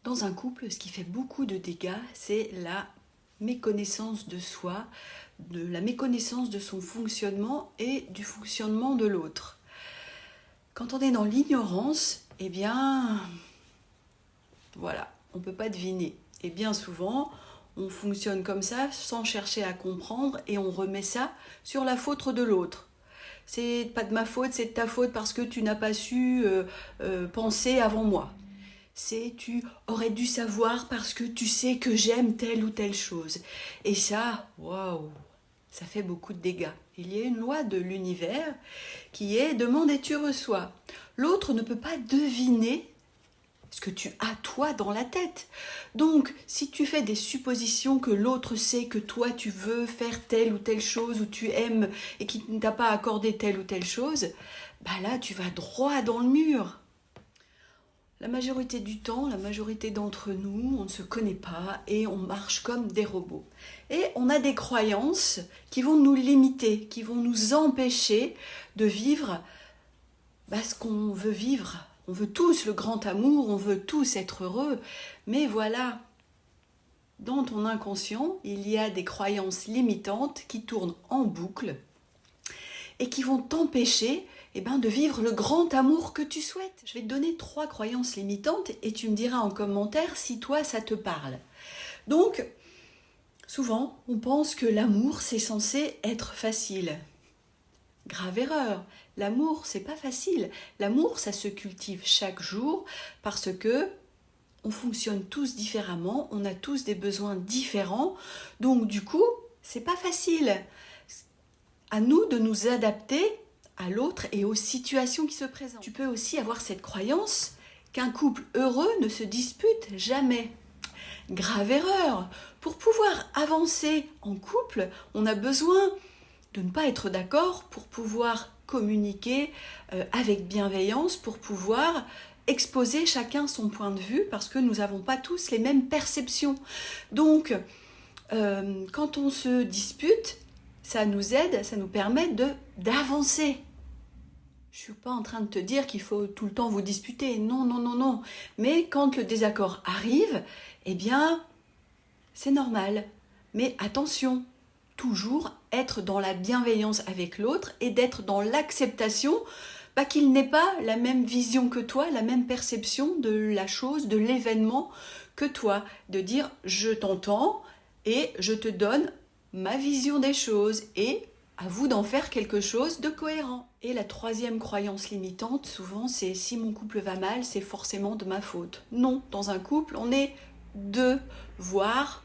Dans un couple, ce qui fait beaucoup de dégâts, c'est la méconnaissance de soi, de la méconnaissance de son fonctionnement et du fonctionnement de l'autre. Quand on est dans l'ignorance, eh bien, voilà, on ne peut pas deviner. Et bien souvent, on fonctionne comme ça sans chercher à comprendre et on remet ça sur la faute de l'autre. C'est pas de ma faute, c'est de ta faute parce que tu n'as pas su penser avant moi. C'est tu aurais dû savoir parce que tu sais que j'aime telle ou telle chose. Et ça, waouh, ça fait beaucoup de dégâts. Il y a une loi de l'univers qui est demande et tu reçois. L'autre ne peut pas deviner ce que tu as toi dans la tête. Donc, si tu fais des suppositions que l'autre sait que toi tu veux faire telle ou telle chose ou tu aimes et qu'il ne t'a pas accordé telle ou telle chose, bah là tu vas droit dans le mur. La majorité du temps, la majorité d'entre nous, on ne se connaît pas et on marche comme des robots. Et on a des croyances qui vont nous limiter, qui vont nous empêcher de vivre ce qu'on veut vivre. On veut tous le grand amour, on veut tous être heureux, mais voilà, dans ton inconscient, il y a des croyances limitantes qui tournent en boucle et qui vont t'empêcher de vivre le grand amour que tu souhaites. Je vais te donner 3 croyances limitantes et tu me diras en commentaire si toi ça te parle. Donc, souvent, on pense que l'amour c'est censé être facile. Grave erreur. L'amour, c'est pas facile. L'amour, ça se cultive chaque jour parce que on fonctionne tous différemment, on a tous des besoins différents. Donc, du coup, c'est pas facile. À nous de nous adapter à l'autre et aux situations qui se présentent. Tu peux aussi avoir cette croyance qu'un couple heureux ne se dispute jamais. Grave erreur. Pour pouvoir avancer en couple, on a besoin de ne pas être d'accord pour pouvoir communiquer avec bienveillance, pour pouvoir exposer chacun son point de vue parce que nous n'avons pas tous les mêmes perceptions. Donc, quand on se dispute, ça nous aide, ça nous permet d'avancer. Je ne suis pas en train de te dire qu'il faut tout le temps vous disputer, non, non, non, non. Mais quand le désaccord arrive, eh bien, c'est normal. Mais attention, toujours être dans la bienveillance avec l'autre et d'être dans l'acceptation qu'il n'ait pas la même vision que toi, la même perception de la chose, de l'événement que toi. De dire, je t'entends et je te donne ma vision des choses et à vous d'en faire quelque chose de cohérent. Et la 3e croyance limitante, souvent, c'est si mon couple va mal, c'est forcément de ma faute. Non, dans un couple, on est 2, voire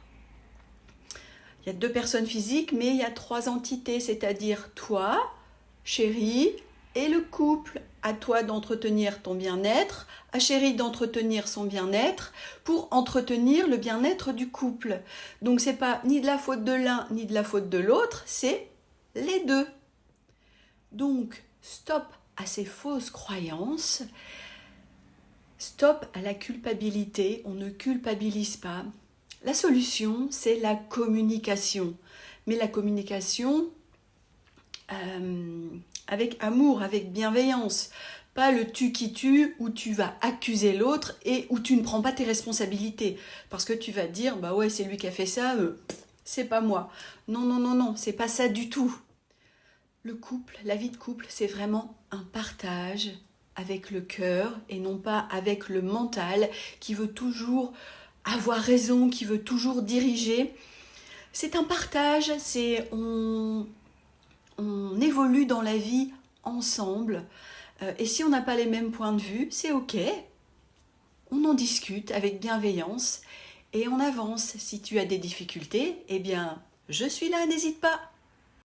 il y a 2 personnes physiques, mais il y a 3 entités, c'est-à-dire toi, chérie, et le couple. À toi d'entretenir ton bien-être, à chérie d'entretenir son bien-être pour entretenir le bien-être du couple. Donc c'est pas ni de la faute de l'un ni de la faute de l'autre, c'est les 2. Donc stop à ces fausses croyances, stop à la culpabilité, on ne culpabilise pas. La solution, c'est la communication. Mais la communication avec amour, avec bienveillance. Pas le tu qui tue où tu vas accuser l'autre et où tu ne prends pas tes responsabilités. Parce que tu vas te dire, bah ouais, c'est lui qui a fait ça, c'est pas moi. Non, non, non, non, c'est pas ça du tout. Le couple, la vie de couple, c'est vraiment un partage avec le cœur et non pas avec le mental qui veut toujours avoir raison, qui veut toujours diriger. C'est un partage, on évolue dans la vie ensemble. Et si on n'a pas les mêmes points de vue, c'est ok. On en discute avec bienveillance et on avance. Si tu as des difficultés, eh bien, je suis là, n'hésite pas.